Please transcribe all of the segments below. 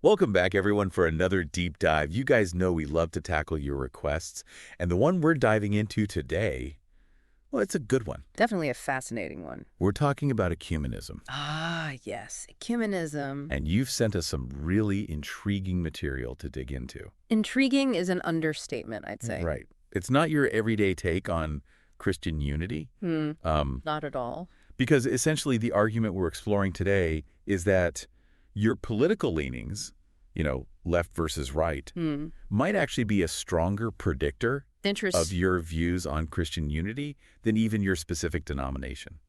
Welcome back, everyone, for another deep dive. You guys know we love to tackle your requests, and the one we're diving into today, well, it's a good one. Definitely a fascinating one. We're talking about ecumenism, Ah, yes. Ecumenism. and you've sent us some really intriguing material to dig into. Intriguing is an understatement, I'd say. Right. It's not your everyday take on Christian unity, Not at all. because essentially the argument we're exploring today is that your political leanings, left versus right, might actually be a stronger predictor of your views on Christian unity than even your specific denomination.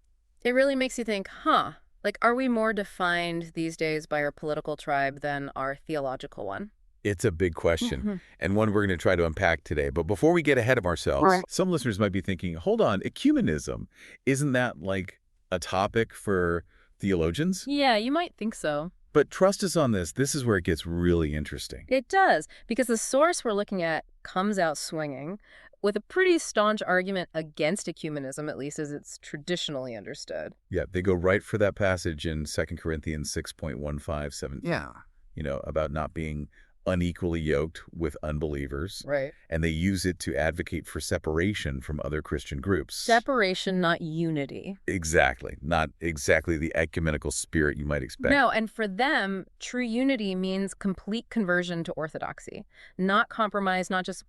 It really makes you think, like, are we more defined these days by our political tribe than our theological one? It's a big question, and one we're going to try to unpack today. But before we get ahead of ourselves, some listeners might be thinking, hold on, ecumenism, isn't that like a topic for theologians? Yeah, you might think so. But trust us on this. This is where it gets really interesting. It does, because the source we're looking at comes out swinging with a pretty staunch argument against ecumenism, at least as it's traditionally understood. Yeah, they go right for that passage in 2 Corinthians 6.15, about not being unequally yoked with unbelievers. Right. And they use it to advocate for separation from other Christian groups. Separation, not unity. Exactly. Not exactly the ecumenical spirit you might expect. No, and for them, true unity means complete conversion to orthodoxy, not compromise, not just,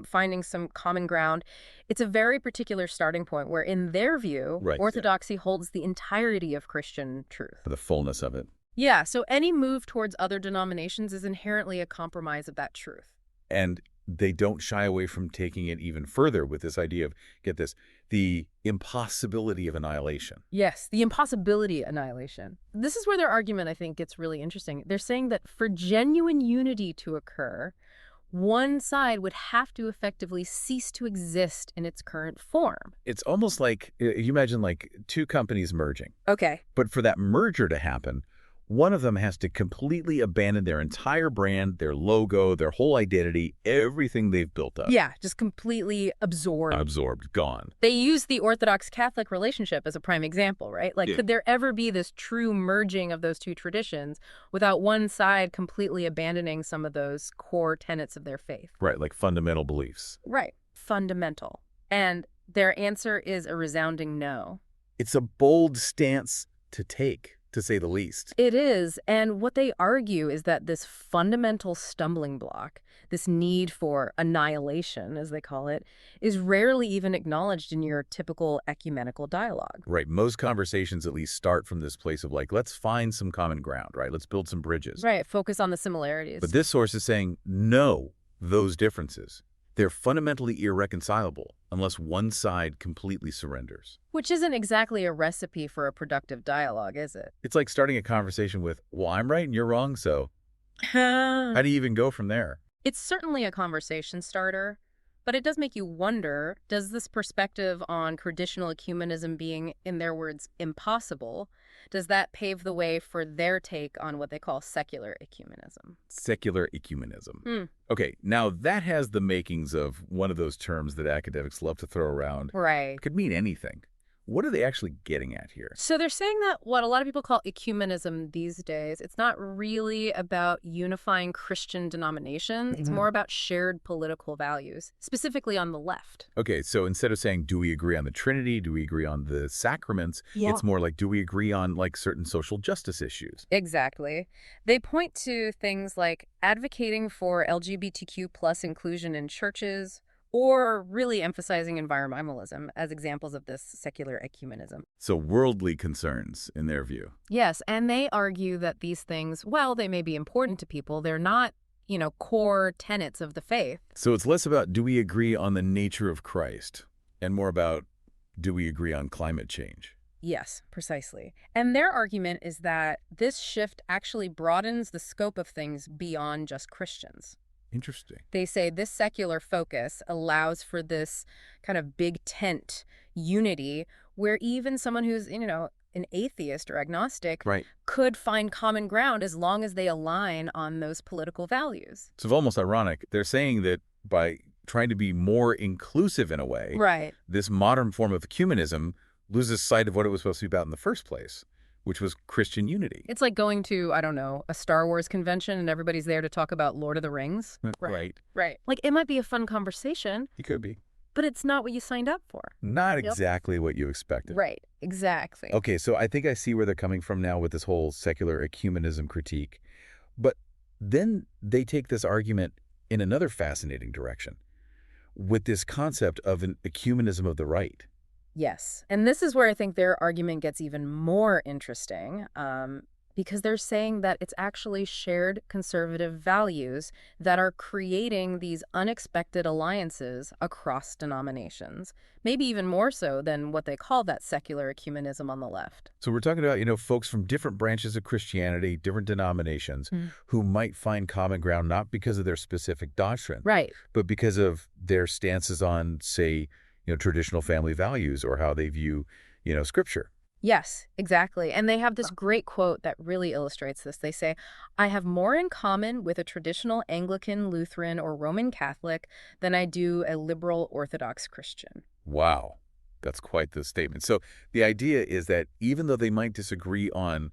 finding some common ground. It's a very particular starting point where, in their view, orthodoxy holds the entirety of Christian truth. The fullness of it. Yeah, so any move towards other denominations is inherently a compromise of that truth. And they don't shy away from taking it even further with this idea of, get this, the impossibility of annihilation. Yes, the impossibility of annihilation. This is where their argument, I think, gets really interesting. They're saying that for genuine unity to occur, one side would have to effectively cease to exist in its current form. It's almost like, you imagine like two companies merging. Okay. But for that merger to happen, one of them has to completely abandon their entire brand, their logo, their whole identity, everything they've built up. Yeah, just completely absorbed. Absorbed, gone. They use the Orthodox-Catholic relationship as a prime example, right? Like, could there ever be this true merging of those two traditions without one side completely abandoning some of those core tenets of their faith? Right, like fundamental beliefs. Right, fundamental. And their answer is a resounding no. It's a bold stance to take, to say the least. It is, and what they argue is that this fundamental stumbling block, this need for annihilation, as they call it, is rarely even acknowledged in your typical ecumenical dialogue. Right, most conversations at least start from this place of like, let's find some common ground, right? Let's build some bridges. Right, focus on the similarities. But this source is saying, no, those differences. They're fundamentally irreconcilable unless one side completely surrenders. Which isn't exactly a recipe for a productive dialogue, is it? It's like starting a conversation with, well, I'm right and you're wrong, so how do you even go from there? It's certainly a conversation starter, but it does make you wonder, does this perspective on traditional ecumenism being, in their words, impossible, does that pave the way for their take on what they call secular ecumenism? Secular ecumenism. Okay, now that has the makings of one of those terms that academics love to throw around. Right. It could mean anything. What are they actually getting at here? So they're saying that what a lot of people call ecumenism these days, it's not really about unifying Christian denominations. It's more about shared political values, specifically on the left. Okay, so instead of saying, do we agree on the Trinity? Do we agree on the sacraments? It's more like, do we agree on like certain social justice issues? Exactly. They point to things like advocating for LGBTQ plus inclusion in churches, or really emphasizing environmentalism as examples of this secular ecumenism. So worldly concerns, in their view. Yes, and they argue that these things, well, they may be important to people, they're not, core tenets of the faith. So it's less about, do we agree on the nature of Christ, and more about, do we agree on climate change? Yes, precisely. And their argument is that this shift actually broadens the scope of things beyond just Christians. Interesting. They say this secular focus allows for this kind of big tent unity where even someone who's, an atheist or agnostic could find common ground as long as they align on those political values. It's almost ironic. They're saying that by trying to be more inclusive in a way, this modern form of ecumenism loses sight of what it was supposed to be about in the first place, which was Christian unity. It's like going to, I don't know, a Star Wars convention and everybody's there to talk about Lord of the Rings. Right. Right. Like, it might be a fun conversation. It could be. But it's not what you signed up for. Not exactly what you expected. Right. Exactly. Okay, so I think I see where they're coming from now with this whole secular ecumenism critique. But then they take this argument in another fascinating direction with this concept of an ecumenism of the right. Yes. And this is where I think their argument gets even more interesting, because they're saying that it's actually shared conservative values that are creating these unexpected alliances across denominations, maybe even more so than what they call that secular ecumenism on the left. So we're talking about, folks from different branches of Christianity, different denominations, who might find common ground not because of their specific doctrine, right, but because of their stances on, say, traditional family values or how they view, Scripture. Yes, exactly. And they have this great quote that really illustrates this. They say, "I have more in common with a traditional Anglican, Lutheran, or Roman Catholic than I do a liberal Orthodox Christian." Wow. That's quite the statement. So the idea is that even though they might disagree on,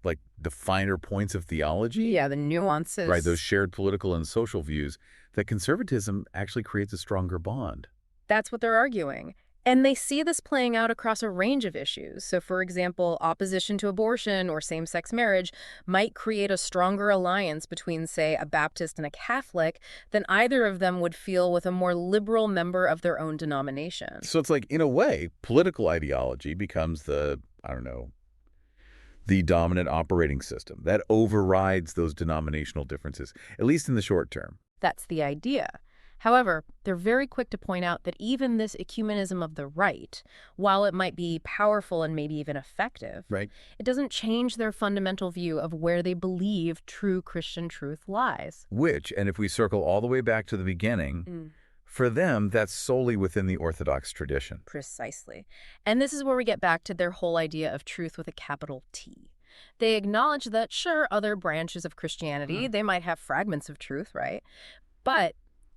like, the finer points of theology, yeah, the nuances, right, those shared political and social views, that conservatism actually creates a stronger bond. That's what they're arguing. And they see this playing out across a range of issues. So, for example, opposition to abortion or same-sex marriage might create a stronger alliance between, say, a Baptist and a Catholic than either of them would feel with a more liberal member of their own denomination. So it's like, in a way, political ideology becomes the dominant operating system that overrides those denominational differences, at least in the short term. That's the idea. However, they're very quick to point out that even this ecumenism of the right, while it might be powerful and maybe even effective, right, it doesn't change their fundamental view of where they believe true Christian truth lies. Which, and if we circle all the way back to the beginning, for them, that's solely within the Orthodox tradition. Precisely. And this is where we get back to their whole idea of truth with a capital T. They acknowledge that, sure, other branches of Christianity, they might have fragments of truth, right? But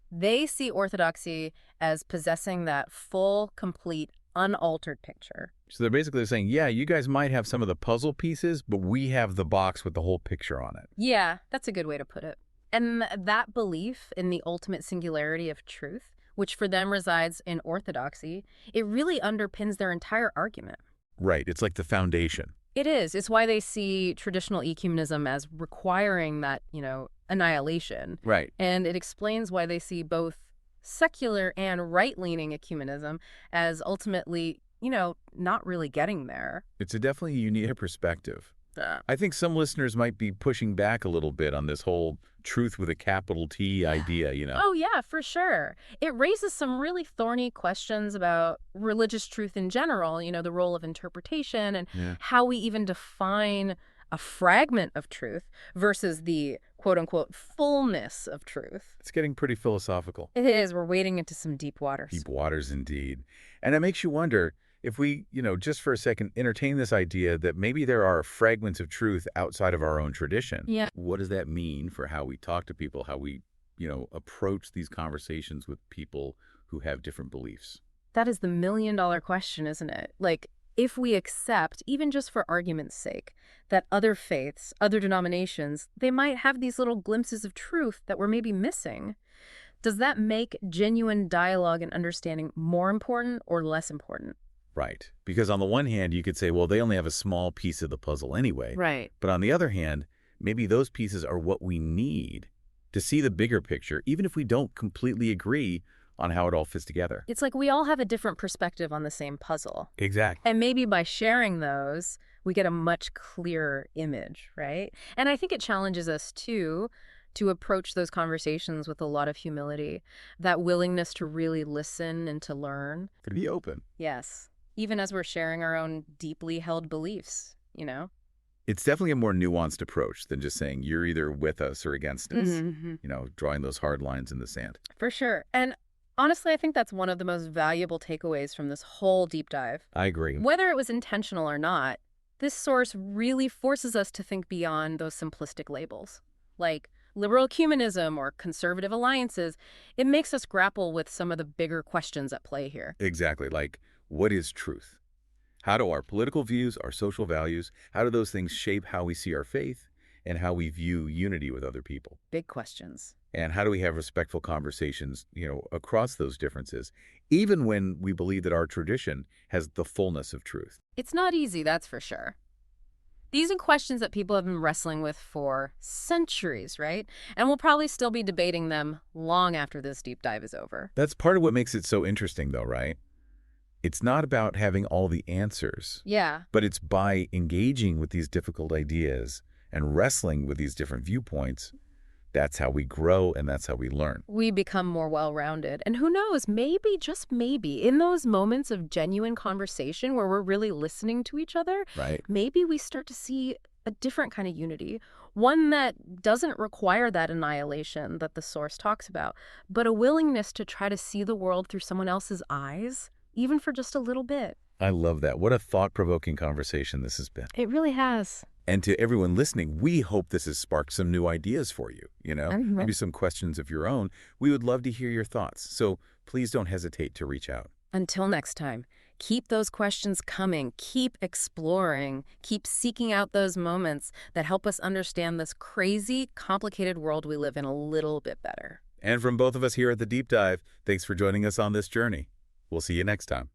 they see orthodoxy as possessing that full, complete, unaltered picture. So they're basically saying, yeah, you guys might have some of the puzzle pieces, but we have the box with the whole picture on it. Yeah, that's a good way to put it. And that belief in the ultimate singularity of truth, which for them resides in orthodoxy, it really underpins their entire argument. Right. It's like the foundation. It is. It's why they see traditional ecumenism as requiring that, annihilation. Right. And it explains why they see both secular and right-leaning ecumenism as ultimately, not really getting there. It's a definitely unique perspective. I think some listeners might be pushing back a little bit on this whole truth with a capital T idea, Oh, yeah, for sure. It raises some really thorny questions about religious truth in general, the role of interpretation and how we even define a fragment of truth versus the quote-unquote fullness of truth. It's getting pretty philosophical. It is. We're wading into some deep waters. Deep waters indeed. And it makes you wonder if we, just for a second, entertain this idea that maybe there are fragments of truth outside of our own tradition. Yeah. What does that mean for how we talk to people, how we, approach these conversations with people who have different beliefs? That is the million-dollar question, isn't it? Like, if we accept, even just for argument's sake, that other faiths, other denominations, they might have these little glimpses of truth that we're maybe missing, does that make genuine dialogue and understanding more important or less important? Right. Because on the one hand, you could say, well, they only have a small piece of the puzzle anyway. Right. But on the other hand, maybe those pieces are what we need to see the bigger picture, even if we don't completely agree on how it all fits together. It's like we all have a different perspective on the same puzzle. Exactly. And maybe by sharing those, we get a much clearer image, right? And I think it challenges us, too, to approach those conversations with a lot of humility, that willingness to really listen and to learn. To be open. Yes. Even as we're sharing our own deeply held beliefs, It's definitely a more nuanced approach than just saying you're either with us or against us, drawing those hard lines in the sand. For sure. And honestly, I think that's one of the most valuable takeaways from this whole deep dive. I agree. Whether it was intentional or not, this source really forces us to think beyond those simplistic labels. Like liberal ecumenism or conservative alliances, it makes us grapple with some of the bigger questions at play here. Exactly. Like, what is truth? How do our political views, our social values, how do those things shape how we see our faith and how we view unity with other people? Big questions. And how do we have respectful conversations, across those differences, even when we believe that our tradition has the fullness of truth? It's not easy, that's for sure. These are questions that people have been wrestling with for centuries, right? And we'll probably still be debating them long after this deep dive is over. That's part of what makes it so interesting, though, right? It's not about having all the answers. Yeah. But it's by engaging with these difficult ideas and wrestling with these different viewpoints, that's how we grow and that's how we learn. We become more well-rounded. And who knows, maybe, just maybe, in those moments of genuine conversation where we're really listening to each other, right, maybe we start to see a different kind of unity, one that doesn't require that annihilation that the Source talks about, but a willingness to try to see the world through someone else's eyes, even for just a little bit. I love that. What a thought-provoking conversation this has been. It really has. And to everyone listening, we hope this has sparked some new ideas for you, maybe some questions of your own. We would love to hear your thoughts, so please don't hesitate to reach out. Until next time, keep those questions coming, keep exploring, keep seeking out those moments that help us understand this crazy, complicated world we live in a little bit better. And from both of us here at The Deep Dive, thanks for joining us on this journey. We'll see you next time.